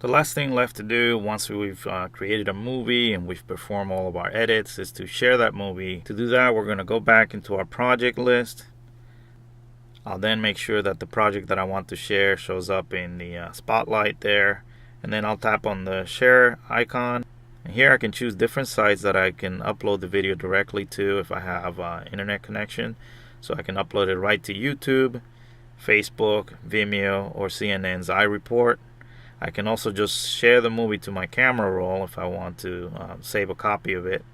The last thing left to do once we've created a movie and we've performed all of our edits is to share that movie. To do that, we're going to go back into our project list. I'll then make sure that the project that I want to share shows up in the spotlight there, and then I'll tap on the share icon. And here I can choose different sites that I can upload the video directly to if I have internet connection. So I can upload it right to YouTube, Facebook, Vimeo, or CNN's iReport. I can also just share the movie to my camera roll if I want to save a copy of it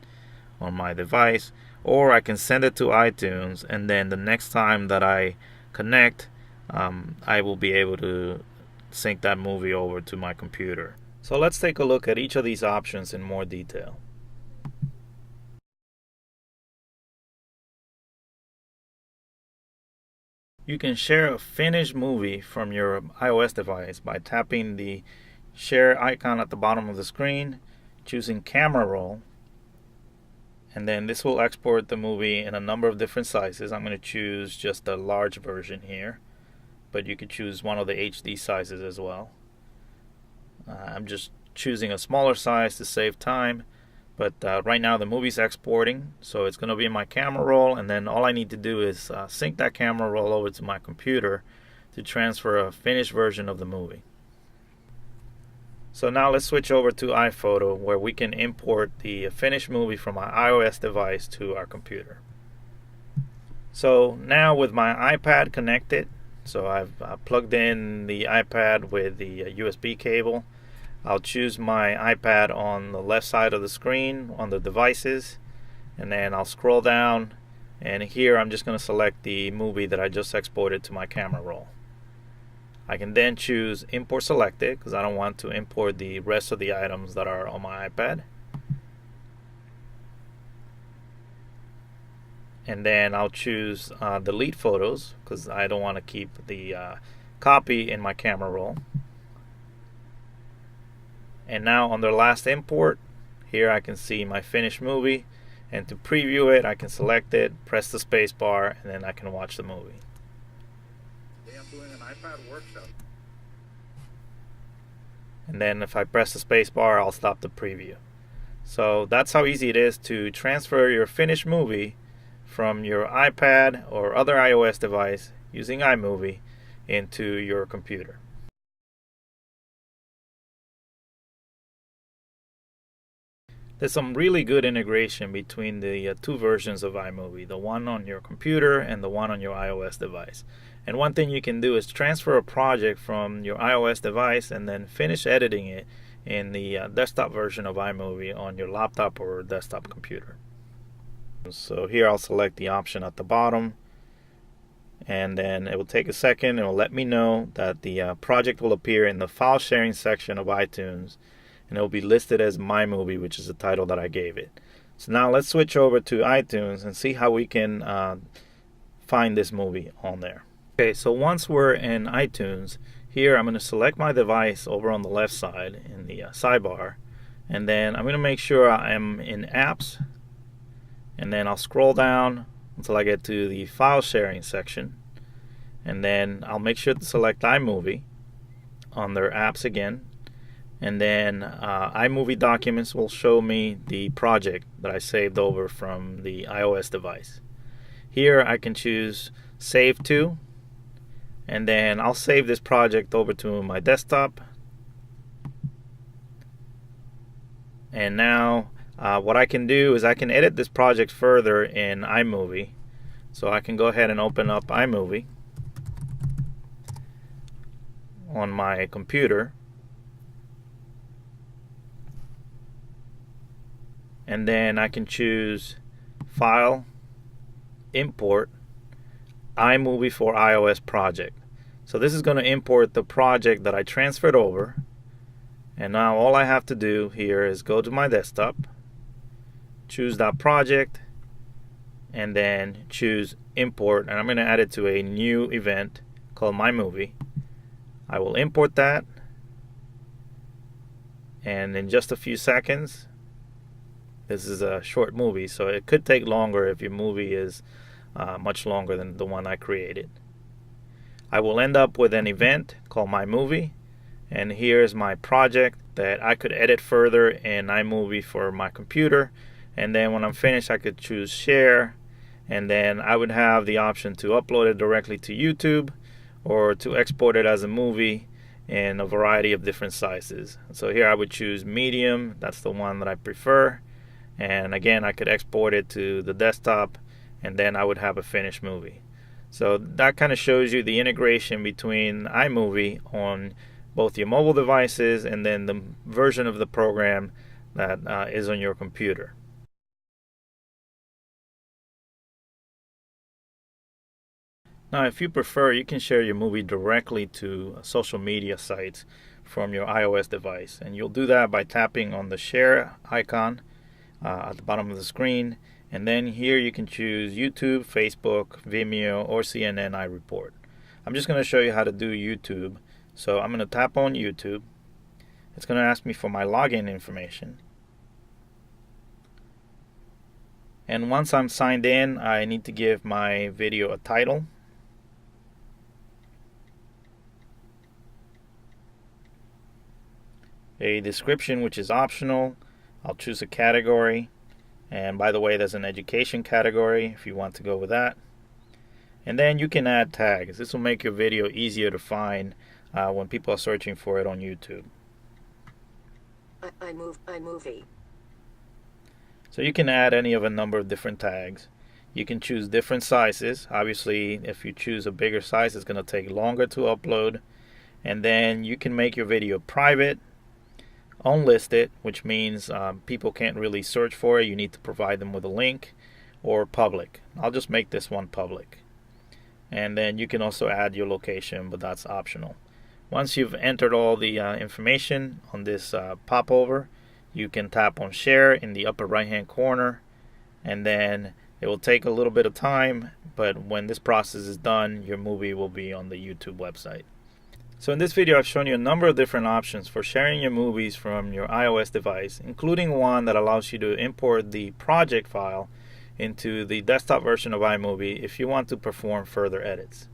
on my device, or I can send it to iTunes, and then the next time that I connect, I will be able to sync that movie over to my computer. So let's take a look at each of these options in more detail. You can share a finished movie from your iOS device by tapping the share icon at the bottom of the screen, choosing camera roll, and then this will export the movie in a number of different sizes. I'm going to choose just the large version here, but you could choose one of the HD sizes as well. I'm just choosing a smaller size to save time. But right now the movie's exporting, so it's going to be in my camera roll, and then all I need to do is sync that camera roll over to my computer to transfer a finished version of the movie. So now let's switch over to iPhoto, where we can import the finished movie from my iOS device to our computer. So now with my iPad connected, so I've plugged in the iPad with the USB cable. I'll choose my iPad on the left side of the screen on the devices, and then I'll scroll down, and here I'm just going to select the movie that I just exported to my camera roll. I can then choose import selected because I don't want to import the rest of the items that are on my iPad. And then I'll choose delete photos because I don't want to keep the copy in my camera roll. And now under last import, here I can see my finished movie, and to preview it I can select it, press the space bar, and then I can watch the movie. Today I'm doing an iPad workshop. And then if I press the space bar, I'll stop the preview. So that's how easy it is to transfer your finished movie from your iPad or other iOS device using iMovie into your computer. There's some really good integration between the two versions of iMovie, the one on your computer and the one on your iOS device. And one thing you can do is transfer a project from your iOS device and then finish editing it in the desktop version of iMovie on your laptop or desktop computer. So here I'll select the option at the bottom, and then it will take a second. It will let me know that the project will appear in the file sharing section of iTunes, and it will be listed as My Movie, which is the title that I gave it. So now let's switch over to iTunes and see how we can find this movie on there. Okay, so once we're in iTunes, here I'm going to select my device over on the left side in the sidebar, and then I'm going to make sure I'm in Apps, and then I'll scroll down until I get to the file sharing section, and then I'll make sure to select iMovie under Apps again. And then iMovie Documents will show me the project that I saved over from the iOS device. Here I can choose Save To, and then I'll save this project over to my desktop. And now what I can do is I can edit this project further in iMovie. So I can go ahead and open up iMovie on my computer. And then I can choose File, Import, iMovie for iOS Project. So this is going to import the project that I transferred over. And now all I have to do here is go to my desktop, choose that project, and then choose Import. And I'm going to add it to a new event called My Movie. I will import that. And in just a few seconds, this is a short movie, so it could take longer if your movie is much longer than the one I created. I will end up with an event called My Movie, and here's my project that I could edit further in iMovie for my computer. And then when I'm finished, I could choose share, and then I would have the option to upload it directly to YouTube or to export it as a movie in a variety of different sizes. So here I would choose medium, that's the one that I prefer. And again, I could export it to the desktop, and then I would have a finished movie. So that kind of shows you the integration between iMovie on both your mobile devices and then the version of the program that is on your computer. Now, if you prefer, you can share your movie directly to social media sites from your iOS device. And you'll do that by tapping on the share icon at the bottom of the screen. And then here you can choose YouTube, Facebook, Vimeo, or CNN iReport. I'm just going to show you how to do YouTube. So I'm going to tap on YouTube. It's going to ask me for my login information. And once I'm signed in, I need to give my video a title. A description, which is optional. I'll choose a category, and by the way, there's an education category if you want to go with that. And then you can add tags. This will make your video easier to find when people are searching for it on YouTube. iMovie. So you can add any of a number of different tags. You can choose different sizes. Obviously, if you choose a bigger size, it's going to take longer to upload. And then you can make your video private, unlisted, which means people can't really search for it. You need to provide them with a link, or public. I'll just make this one public. And then you can also add your location, but that's optional. Once you've entered all the information on this popover, you can tap on share in the upper right hand corner, and then it will take a little bit of time, but when this process is done, your movie will be on the YouTube website. So in this video, I've shown you a number of different options for sharing your movies from your iOS device, including one that allows you to import the project file into the desktop version of iMovie if you want to perform further edits.